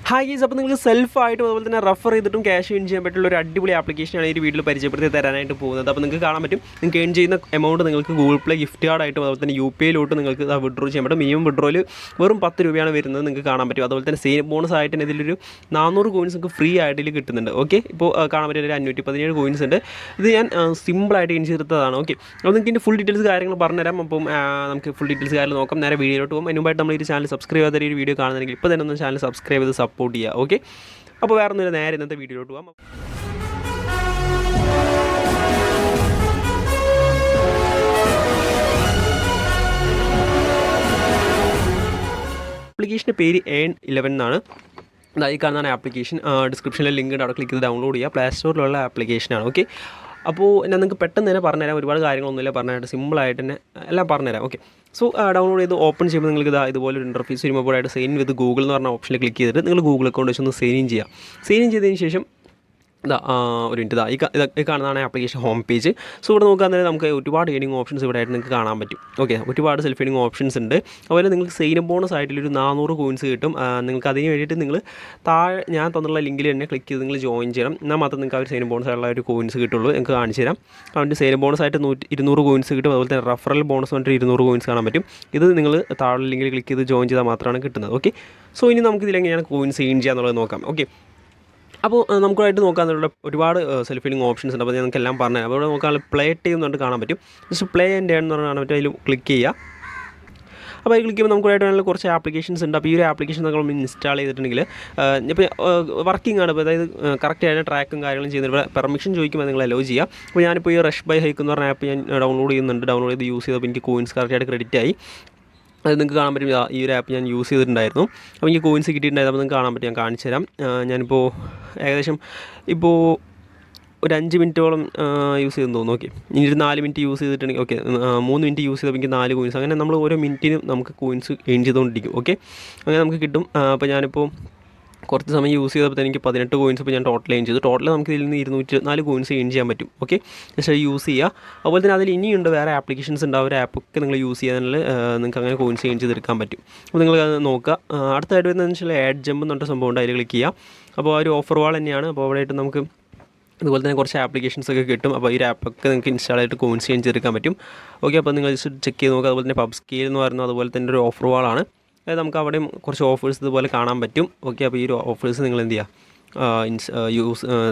Hi guys, അപ്പോൾ നിങ്ങൾക്ക് സെൽഫായിട്ടും അതുപോലെ തന്നെ റെഫർ ചെയ്തിട്ടും ക്യാഷ് ഏൺ ചെയ്യാൻ പറ്റുള്ള ഒരു അടിപൊളി ആപ്ലിക്കേഷനാണ് ഈ വീഡിയോയിൽ പരിചയപ്പെടുത്തി തരാനായിട്ട് പോകുന്നത്. അപ്പോൾ നിങ്ങൾക്ക് കാണാൻ പറ്റും, നിങ്ങൾക്ക് ഏൺ ചെയ്യുന്ന എമൗണ്ട് നിങ്ങൾക്ക് ഗൂഗിൾ പ്ലേ ഗിഫ്റ്റ് കാർഡായിട്ടും അതുപോലെ തന്നെ UPIയിലോട്ട് നിങ്ങൾക്ക് വിഡ്രോ ചെയ്യാൻ പറ്റും. മിനിമം വിഡ്രോയിൽ വെറും 10 രൂപയാണ് വരുന്നത്, നിങ്ങൾക്ക് കാണാൻ പറ്റും. അതുപോലെ തന്നെ സെയിം ബോണസ് ആയിട്ട് തന്നെ ഇതിലൊരു 400 കോയിൻസ് നിങ്ങൾക്ക് ഫ്രീ ആയിട്ട് ഇതിൽ കിട്ടുന്നുണ്ട്. ഓക്കെ, ഇപ്പോൾ കാണാൻ പറ്റിയ ഒരു 517 കോയിൻസ് ഉണ്ട്. ഇത് ഞാൻ സിമ്പിളായിട്ട് ഏൺ ചെയ്തെടുത്തതാണ്. ഓക്കെ, അപ്പോൾ നിങ്ങൾക്ക് ഇതിൻ്റെ ഫുൾ ഡീറ്റെയിൽസ് കാര്യങ്ങൾ പറഞ്ഞുതരാം. അപ്പം നമുക്ക് ഫുൾ ഡീറ്റെയിൽസ് കാര്യങ്ങൾ നോക്കാം. നേരെ വീഡിയോയിലോട്ട് പോകും. അതിനുമ്പായിട്ട് നമ്മൾ ഈ ചാനൽ സബ്സ്ക്രൈബ് ചെയ്യാത്ത ഒരു വീഡിയോ കാണുന്നെങ്കിൽ ഇപ്പോൾ തന്നെ ഒന്ന് ചാനൽ സബ്സ്ക്രൈബ് ചെയ്ത് സപ്പോർട്ട് ചെയ്യുക. ഓക്കെ, അപ്പോൾ വേറെ ഒന്നുമില്ല, നേരെ ഇന്നത്തെ വീഡിയോയിലോട്ട് പോകാം. ആപ്ലിക്കേഷൻ്റെ പേര് Earn11 എന്നാണ്. ഈ കാണുന്നതാണ് ആപ്ലിക്കേഷൻ. ഡിസ്ക്രിപ്ഷനിൽ ലിങ്ക് ഉണ്ട്, അവിടെ ക്ലിക്ക് ചെയ്ത് ഡൗൺലോഡ് ചെയ്യുക. പ്ലേ സ്റ്റോറിലുള്ള ആപ്ലിക്കേഷനാണ്. ഓക്കെ, അപ്പോൾ ഞാൻ നിങ്ങൾക്ക് പെട്ടെന്ന് തന്നെ പറഞ്ഞുതരാം. ഒരുപാട് കാര്യങ്ങളൊന്നുമില്ല പറഞ്ഞായിട്ട്, സിമ്പിളായിട്ട് തന്നെ എല്ലാം പറഞ്ഞുതരാം. ഓക്കെ, സോ ഡൗൺലോഡ് ചെയ്ത് ഓപ്പൺ ചെയ്യുമ്പോൾ നിങ്ങൾക്ക് ഇതുപോലെ ഒരു ഇൻ്റർഫേസ് വരുമ്പോൾ ആയിട്ട് സൈൻ വിത്ത് ഗൂഗിൾ എന്ന് പറഞ്ഞ ഓപ്ഷനിൽ ക്ലിക്ക് ചെയ്തിട്ട് നിങ്ങൾ ഗൂഗിൾ അക്കൗണ്ട് വെച്ച് ഒന്ന് സൈൻ ഇൻ ചെയ്യുക. സൈൻ ഇൻ ചെയ്തതിന് ശേഷം ഒരു മിനിറ്റ് ഈ കാണുന്നതാണ് ആപ്ലിക്കേഷൻ ഹോം പേജ്. സോ ഇവിടെ നോക്കുകയാണെങ്കിൽ നമുക്ക് ഒരുപാട് ഏണിംഗ് ഓപ്ഷൻസ് ഇവിടെ ആയിട്ട് നിങ്ങൾക്ക് കാണാൻ പറ്റും. ഓക്കെ, ഒരുപാട് സെൽഫ് ഏണിംഗ് ഓപ്ഷൻസ് ഉണ്ട്. അതുപോലെ നിങ്ങൾക്ക് സൈൻ ബോണസ് ആയിട്ടുള്ളൊരു 400 കോയിൻസ് കിട്ടും. നിങ്ങൾക്ക് അതിന് വേണ്ടിയിട്ട് നിങ്ങൾ താഴെ ഞാൻ തന്നുള്ള ലിങ്കിൽ തന്നെ ക്ലിക്ക് ചെയ്ത് നിങ്ങൾ ജോയിൻ ചെയ്യണം. എന്നാൽ മാത്രം നിങ്ങൾക്ക് ആ ഒരു സൈൻ ബോണസ് ആയിട്ടുള്ള ഒരു കോയിൻസ് കിട്ടുള്ളൂ. നിങ്ങൾക്ക് കാണിച്ചു തരാം. അതുകൊണ്ട് സൈൻ ബോണസ് ആയിട്ട് 200 കോയിൻസ് കിട്ടും. അതുപോലെ തന്നെ റഫറൽ ബോണസ് വന്നിട്ട് 200 കോയിൻസ് കാണാൻ പറ്റും. ഇത് നിങ്ങൾ താഴെ ലിങ്കിൽ ക്ലിക്ക് ചെയ്ത് ജോയിൻ ചെയ്താൽ മാത്രമാണ് കിട്ടുന്നത്. ഓക്കെ, സോ ഇനി നമുക്ക് ഇതിലെങ്ങനെയാണ് കോയിൻസ് ഏൺ ചെയ്യുക എന്നുള്ളത് നോക്കാം. ഓക്കെ, അപ്പോൾ നമുക്കായിട്ട് നോക്കാനുള്ള ഒരുപാട് സെൽഫ് ഏണിംഗ് ഓപ്ഷൻസ് ഉണ്ട്. അപ്പോൾ നിങ്ങൾക്ക് എല്ലാം പറഞ്ഞുതരാം. അപ്പോൾ ഇവിടെ നോക്കാൻ പ്ലേ ടൈം എന്നിട്ട് കാണാൻ പറ്റും. ജസ്റ്റ് പ്ലേ ആൻഡ് ഏൺ എന്ന് പറഞ്ഞാൽ കാണാൻ പറ്റും. അതിൽ ക്ലിക്ക് ചെയ്യുക. അപ്പോൾ അതിൽ ക്ലിക്ക് ചെയ്യുമ്പോൾ നമുക്കായിട്ട് കുറച്ച് ആപ്ലിക്കേഷൻസ് ഉണ്ട്. അപ്പോൾ ഈ ഒരു ആപ്ലിക്കേഷൻ നമ്മൾ ഇൻസ്റ്റാൾ ചെയ്തിട്ടുണ്ടെങ്കിൽ ഇപ്പോൾ വർക്കിംഗ് ആണ്. അപ്പോൾ അതായത് കറക്റ്റായിട്ട് ട്രാക്കും കാര്യങ്ങളും ചെയ്യുന്നത്. ഇവിടെ പെർമിഷൻ ചോദിക്കുമ്പോൾ നിങ്ങൾ അലോ ചെയ്യുക. അപ്പോൾ ഞാനിപ്പോൾ ഈ റഷ് ബൈ ഹൈക്ക് എന്ന് പറഞ്ഞ ആപ്പ് ഞാൻ ഡൗൺലോഡ് ചെയ്യുന്നുണ്ട്. ഡൗൺലോഡ് ചെയ്ത് യൂസ് ചെയ്തപ്പോൾ എനിക്ക് കോയിൻസ് കറക്റ്റായിട്ട് ക്രെഡിറ്റ് ആയി. അത് നിങ്ങൾക്ക് കാണാൻ പറ്റും. ഈ ഒരു ആപ്പ് ഞാൻ യൂസ് ചെയ്തിട്ടുണ്ടായിരുന്നു. അപ്പോൾ എനിക്ക് കോയിൻസ് കിട്ടിയിട്ടുണ്ടായിരുന്നു. അപ്പോൾ നിങ്ങൾക്ക് കാണാൻ പറ്റും. ഞാൻ കാണിച്ചു തരാം. ഞാനിപ്പോൾ ഏകദേശം ഇപ്പോൾ ഒരു 5 മിനിറ്റോളം യൂസ് ചെയ്തെന്ന് തോന്നുന്നു. ഓക്കെ, ഇനി ഒരു 4 മിനിറ്റ് യൂസ് ചെയ്തിട്ടുണ്ടെങ്കിൽ, ഓക്കെ 3 മിനിറ്റ് യൂസ് ചെയ്തപ്പോൾ എനിക്ക് 4 കോയിൻസ്. അങ്ങനെ നമ്മൾ ഓരോ മിനിറ്റിനും നമുക്ക് കോയിൻസ് ഏൺ ചെയ്തുകൊണ്ടിരിക്കും. ഓക്കെ, അങ്ങനെ നമുക്ക് കിട്ടും. അപ്പോൾ ഞാനിപ്പോൾ കുറച്ച് സമയം യൂസ് ചെയ്തപ്പോൾ എനിക്ക് 18 കോയിൻസ് ഇപ്പോൾ ഞാൻ ടോട്ടൽ ഏൺ ചെയ്തു. ടോട്ടൽ നമുക്ക് ഇതിൽ നിന്ന് 204 കോയിൻസ് ഏൺ ചെയ്യാൻ പറ്റും. ഓക്കെ, ജസ്റ്റ് യൂസ് ചെയ്യുക. അതുപോലെ തന്നെ അതിൽ ഇനിയുണ്ട് വേറെ ആപ്ലിക്കേഷൻസ് ഉണ്ട്. ആ ഒരു ആപ്പൊക്കെ നിങ്ങൾ യൂസ് ചെയ്യാനുള്ള നിങ്ങൾക്ക് അങ്ങനെ കോയിൻസ് ഏൺ ചെയ്തെടുക്കാൻ പറ്റും. അപ്പോൾ നിങ്ങൾ അത് നോക്കുക. അടുത്തായിട്ട് വരുന്നതെന്ന് വെച്ചാൽ ആഡ് ജമ്പ് എന്ന് പറഞ്ഞ സംഭവം ഉണ്ട്. അതിൽ ക്ലിക്ക് ചെയ്യുക. അപ്പോൾ ആ ഒരു ഓഫർ വാൾ തന്നെയാണ്. അപ്പോൾ അവിടെ ആയിട്ട് നമുക്ക് അതുപോലെ തന്നെ കുറച്ച് ആപ്ലിക്കേഷൻസ് ഒക്കെ കിട്ടും. അപ്പോൾ ഈ ഒരു ആപ്പൊക്കെ നിങ്ങൾക്ക് ഇൻസ്റ്റാൾ ആയിട്ട് കോയിൻസ് ഏൺ ചെയ്തെടുക്കാൻ പറ്റും. ഓക്കെ, അപ്പോൾ നിങ്ങൾ ജസ്റ്റ് ചെക്ക് ചെയ്ത് നോക്കുക. അതുപോലെ തന്നെ PUBG എന്ന് പറയുന്നത് അതുപോലെ തന്നെ ഒരു ഓഫർ വാളാണ്. അതായത് നമുക്ക് അവിടെയും കുറച്ച് ഓഫേഴ്സ് ഇതുപോലെ കാണാൻ പറ്റും. ഓക്കെ, അപ്പോൾ ഈ ഒരു ഓഫേഴ്സ് നിങ്ങൾ എന്ത് ചെയ്യുക,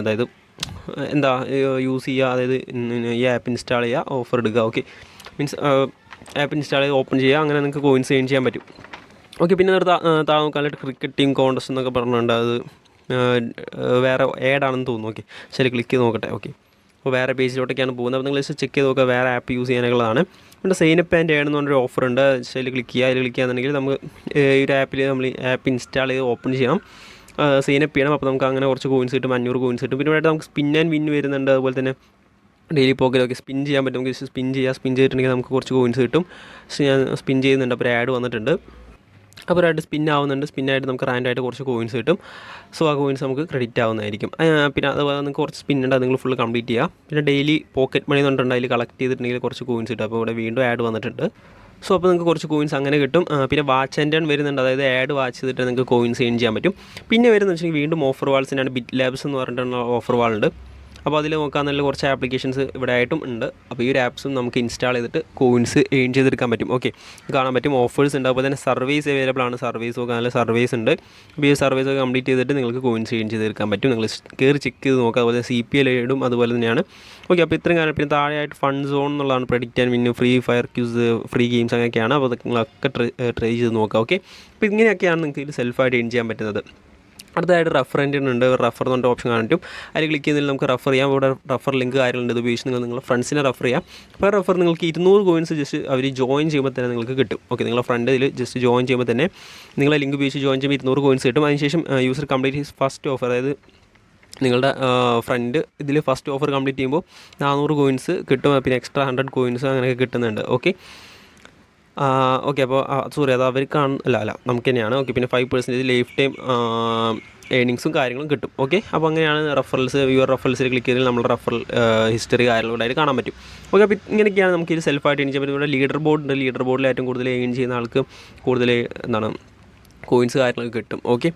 അതായത് യൂസ് ചെയ്യുക. അതായത് ഈ ആപ്പ് ഇൻസ്റ്റാൾ ചെയ്യുക, ഓഫർ എടുക്കുക. ഓക്കെ, മീൻസ് ആപ്പ് ഇൻസ്റ്റാൾ ചെയ്ത് ഓപ്പൺ ചെയ്യുക. അങ്ങനെ നിങ്ങൾക്ക് കോയിൻസ് ഏൺ ചെയ്യാൻ പറ്റും. ഓക്കെ, പിന്നെ താഴെ നോക്കാനായിട്ട് ക്രിക്കറ്റ് ടീം കോൺടെസ്റ്റ് എന്നൊക്കെ പറഞ്ഞിട്ടുണ്ട്. അത് വേറെ ആഡാണെന്ന് തോന്നുന്നു. ഓക്കെ, ശരി, ക്ലിക്ക് ചെയ്ത് നോക്കട്ടെ. ഓക്കെ, അപ്പോൾ വേറെ പേജിലോട്ടൊക്കെയാണ് പോകുന്നത്. അപ്പോൾ നിങ്ങൾ ജസ്റ്റ് ചെക്ക് ചെയ്ത് നോക്കുക. വേറെ ആപ്പ് യൂസ് ചെയ്യാനുള്ളതാണ്. പിന്നെ സൈനപ്പ് ആൻഡ് ഏൺ എന്ന് പറഞ്ഞൊരു ഓഫർ ഉണ്ട്. അതിൽ ക്ലിക്ക് ചെയ്യുക. അതിൽ ക്ലിക്ക് ചെയ്യാന്നുണ്ടെങ്കിൽ നമുക്ക് ഈ ഒരു ആപ്പിൽ നമ്മൾ ഈ ആപ്പ് ഇൻസ്റ്റാൾ ചെയ്ത് ഓപ്പൺ ചെയ്യണം, സൈനപ്പ് ചെയ്യണം. അപ്പോൾ നമുക്ക് അങ്ങനെ കുറച്ച് കോയിൻസ് കിട്ടും. 500 കോയിൻസ് കിട്ടും. പിന്നെ നമുക്ക് സ്പിൻ ആൻഡ് വിൻ വരുന്നുണ്ട്. അതുപോലെ തന്നെ ഡെയിലി പോക്കറ്റൊക്കെ സ്പിൻ ചെയ്യാൻ പറ്റും. നമുക്ക് സ്പിൻ ചെയ്യുക. സ്പിൻ ചെയ്തിട്ടുണ്ടെങ്കിൽ നമുക്ക് കുറച്ച് കോയിൻസ് കിട്ടും. ഞാൻ സ്പിൻ ചെയ്യുന്നുണ്ട്. അപ്പോൾ ഒരു ആഡ് വന്നിട്ടുണ്ട്. അപ്പോൾ ഒരായിട്ട് സ്പിൻ ആവുന്നുണ്ട്. സ്പിന്നായിട്ട് നമുക്ക് റാൻഡായിട്ട് കുറച്ച് കോയിൻസ് കിട്ടും. സോ ആ കോയിൻസ് നമുക്ക് ക്രെഡിറ്റ് ആവുന്നതായിരിക്കും. പിന്നെ അതുപോലെ നിങ്ങൾക്ക് കുറച്ച് സ്പിൻ ഉണ്ട്. അത് നിങ്ങൾ ഫുൾ കംപ്ലീറ്റ് ചെയ്യുക. പിന്നെ ഡെയിലി പോക്കറ്റ് മണി എന്നുണ്ട്. അതിൽ കളക്ട് ചെയ്തിട്ടുണ്ടെങ്കിൽ കുറച്ച് കോയിൻസ് കിട്ടും. അപ്പോൾ ഇവിടെ വീണ്ടും ആഡ് വന്നിട്ടുണ്ട്. സോ അപ്പോൾ നിങ്ങൾക്ക് കുറച്ച് കോയിൻസ് അങ്ങനെ കിട്ടും. പിന്നെ വാച്ച് ആൻഡ് ഏൺ വരുന്നുണ്ട്. അതായത് ആഡ് വാച്ച് ചെയ്തിട്ട് നിങ്ങൾക്ക് കോയിൻസ് ഏൺ ചെയ്യാൻ പറ്റും. പിന്നെ വരുന്നത് വെച്ചാൽ വീണ്ടും ഓഫർ വാൾസിനാണ്. ബിറ്റ് ലാബ്സ് എന്ന് പറഞ്ഞിട്ടുള്ള ഓഫർ വാളുണ്ട്. അപ്പോൾ അതിൽ നോക്കാൻ നല്ല കുറച്ച് ആപ്ലിക്കേഷൻസ് ഇവിടെ ആയിട്ടും ഉണ്ട്. അപ്പോൾ ഈ ഒരു ആപ്സും നമുക്ക് ഇൻസ്റ്റാൾ ചെയ്തിട്ട് കോയിൻസ് ഏൺ ചെയ്തെടുക്കാൻ പറ്റും. ഓക്കെ, കാണാൻ പറ്റും. ഓഫേഴ്സ് ഉണ്ട്. അതുപോലെ തന്നെ സർവീസ് അവൈലബിൾ ആണ്. സർവീസ് നോക്കാൻ നല്ല സർവീസ് ഉണ്ട്. അപ്പോൾ ഈ സർവീസ് ഒക്കെ കംപ്ലീറ്റ് ചെയ്തിട്ട് നിങ്ങൾക്ക് കോയിൻസ് ഏൺ ചെയ്തെടുക്കാൻ പറ്റും. നിങ്ങൾ കയറി ചെക്ക് ചെയ്ത് നോക്കുക. അതുപോലെ CPL ഇടും. അതുപോലെ തന്നെയാണ്. ഓക്കെ, അപ്പോൾ ഇത്രയും കാര്യം. പിന്നെ താഴെയായിട്ട് ഫണ്ട് സോൺ എന്നുള്ളതാണ്. Predict and win, free fire quiz, free games അങ്ങനെയൊക്കെയാണ്. അപ്പോൾ നിങ്ങളൊക്കെ ട്രൈ ചെയ്ത് നോക്കുക. ഓക്കെ, അപ്പോൾ ഇങ്ങനെയൊക്കെയാണ് നിങ്ങൾക്ക് ഇത് സെൽഫായിട്ട് ഏൺ ചെയ്യാൻ പറ്റുന്നത്. അടുത്തതായിട്ട് റെഫറൻറ്റുണ്ട്. റെഫർ എന്ന് പറഞ്ഞ ഓപ്ഷൻ കാണാൻ പറ്റും. അതിൽ ക്ലിക്ക് ചെയ്യുന്നതിൽ നമുക്ക് റെഫർ ചെയ്യാം. ഇവിടെ റെഫർ ലിങ്ക് കാര്യങ്ങളുണ്ട്. ഇത് ഉപയോഗിച്ച് നിങ്ങളുടെ ഫ്രണ്ട്സിനെ റെഫർ ചെയ്യാം. അപ്പോൾ റെഫർ നിങ്ങൾക്ക് 200 കോയിൻസ് ജസ്റ്റ് അവർ ജോയിൻ ചെയ്യുമ്പോൾ തന്നെ നിങ്ങൾക്ക് കിട്ടും. ഓക്കെ, നിങ്ങളുടെ ഫ്രണ്ട് ഇതിൽ ജസ്റ്റ് ജോയിൻ ചെയ്യുമ്പോൾ തന്നെ നിങ്ങളെ ലിങ്ക് ഉപയോഗിച്ച് ജോയിൻ ചെയ്യുമ്പോൾ 200 കോയിൻസ് കിട്ടും. അതിനുശേഷം user complete his first offer, അതായത് നിങ്ങളുടെ ഫ്രണ്ട് ഇതിൽ ഫസ്റ്റ് ഓഫർ കംപ്ലീറ്റ് ചെയ്യുമ്പോൾ 400 കോയിൻസ് കിട്ടും. പിന്നെ എക്സ്ട്രാ 100 കോയിൻസ് അങ്ങനെയൊക്കെ കിട്ടുന്നുണ്ട്. ഓക്കെ, അപ്പോൾ സോറി, അത് അവർക്കാണ് അല്ല നമുക്ക് തന്നെയാണ്. ഓക്കെ, പിന്നെ 5% ലൈഫ് ടൈം ഏണിങ്സും കാര്യങ്ങളും കിട്ടും. ഓക്കെ, അപ്പോൾ അങ്ങനെയാണ് റെഫറൽസ്. വ്യൂവർ റെഫറൽസിൽ ക്ലിക്ക് ചെയ്താൽ നമ്മൾ റെഫറൽ ഹിസ്റ്ററി കാര്യങ്ങളായിട്ട് കാണാൻ പറ്റും. ഓക്കെ, അപ്പോൾ ഇങ്ങനെയൊക്കെയാണ് നമുക്ക് ഇത് സെൽഫായിട്ട് ഏൺ ചെയ്യാൻ പറ്റും. ഇവിടെ ലീഡർ ബോർഡ് ഉണ്ട്. ലീഡർ ബോർഡിൽ ഏറ്റവും കൂടുതൽ ഏൺ ചെയ്യുന്ന ആൾക്ക് കൂടുതൽ കോയിൻസ് കാര്യങ്ങളൊക്കെ കിട്ടും. ഓക്കെ,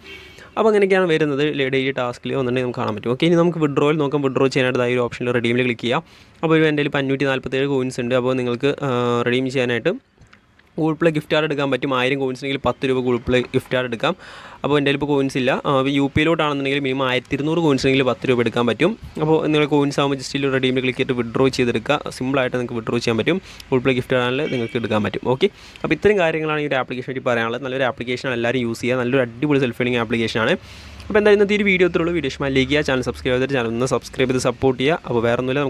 അപ്പോൾ അങ്ങനെയൊക്കെയാണ് വരുന്നത് ഡെയിലി ടാസ്കിൽ വന്നിട്ടുണ്ടെങ്കിൽ നമുക്ക് കാണാൻ പറ്റും. ഓക്കെ, ഇനി നമുക്ക് വിഡ്രോയിൽ നോക്കാം. വിഡ്രോ ചെയ്യാനായിട്ട് ഈ ഒരു ഓപ്ഷനിൽ റെഡീമിൽ ക്ലിക്ക് ചെയ്യാം. അപ്പോൾ എൻ്റെ കയ്യിൽ ഇപ്പോൾ 547 കോയിൻസ് ഉണ്ട്. അപ്പോൾ നിങ്ങൾക്ക് റെഡീം ചെയ്യാനായിട്ട് ഗൂഗിൾ പ്ലേ ഗിഫ്റ്റ് കാർഡ് എടുക്കാൻ പറ്റും. 1000 കോയിൻസിനെങ്കിൽ 10 രൂപ ഗൂഗിൾ പ്ലേ ഗിഫ്റ്റ് കാർഡ് എടുക്കാം. അപ്പോൾ എൻ്റെ ഇപ്പോൾ കോയിൻസ് ഇല്ല. UPIയിലോട്ടാണെന്നുണ്ടെങ്കിൽ മിനിമം 1200 കോയിൻസിനെങ്കിൽ 10 രൂപ എടുക്കാൻ പറ്റും. അപ്പോൾ നിങ്ങൾ കോയിൻസ് ആകുമ്പോൾ ജസ്റ്റ് റെഡീമിൽ ക്ലിക്ക് ചെയ്തിട്ട് വിഡ്രോ ചെയ്തെടുക്കുക. സിമ്പിളായിട്ട് നിങ്ങൾക്ക് വിഡ്രോ ചെയ്യാൻ പറ്റും. ഗൂഗിൾ പ്ലേ ഗിഫ്റ്റ് കാർഡിൽ നിങ്ങൾക്ക് എടുക്കാൻ പറ്റും. ഓക്കെ, അപ്പോൾ ഇത്രയും കാര്യങ്ങളാണ് ഈ ഒരു ആപ്ലിക്കേഷൻ പറ്റി പറയാനുള്ളത്. നല്ലൊരു ആപ്ലിക്കേഷനാണ്, എല്ലാവരും യൂസ് ചെയ്യുക. നല്ലൊരു അടിപൊളി സെൽഫ് ഏണിംഗ് ആപ്ലിക്കേഷനാണ്. അപ്പോൾ എന്തായാലും ഇന്നത്തെ ഒരു വീഡിയോ ഇത്രയുള്ളൂ. വീഡിയോ ഇഷ്ടമായി ലൈക്ക് ചെയ്യുക, ചാനൽ സബ്സ്ക്രൈബ് ചെയ്തിട്ട് ചാനൽ ഒന്ന് സബ്സ്ക്രൈബ് ചെയ്ത് സപ്പോർട്ട് ചെയ്യുക. അപ്പോൾ വേറെ ഒന്നുമില്ല.